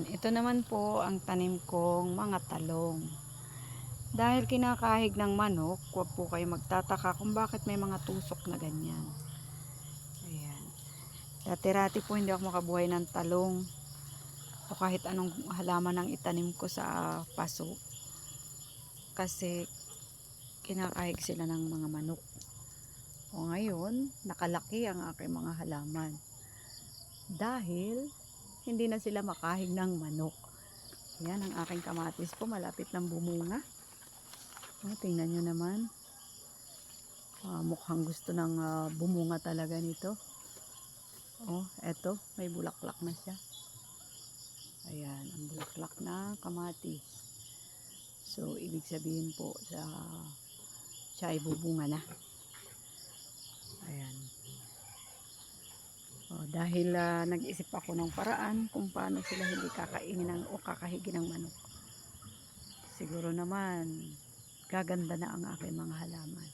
Ayan, ito naman po ang tanim kong mga talong. Dahil kinakahig ng manok, huwag po kayo magtataka kung bakit may mga tusok na ganyan. Ayan. Dati-rati po hindi ako makabuhay ng talong o kahit anong halaman ang itanim ko sa paso. Kasi kinakahig sila ng mga manok. O ngayon, nakalaki ang aking mga halaman. Dahil hindi na sila makahig ng manok. Yan ang aking kamatis po, malapit ng bumunga. Tingnan nyo naman. Mukhang gusto ng bumunga talaga nito. Eto, may bulaklak na siya. Ayan, ang bulaklak na kamatis. So, ibig sabihin po siya ay bubunga na. Ayan. Dahil nag-isip ako ng paraan kung paano sila hindi kakainin o kakahigi ng manok. Siguro naman, gaganda na ang aking mga halaman.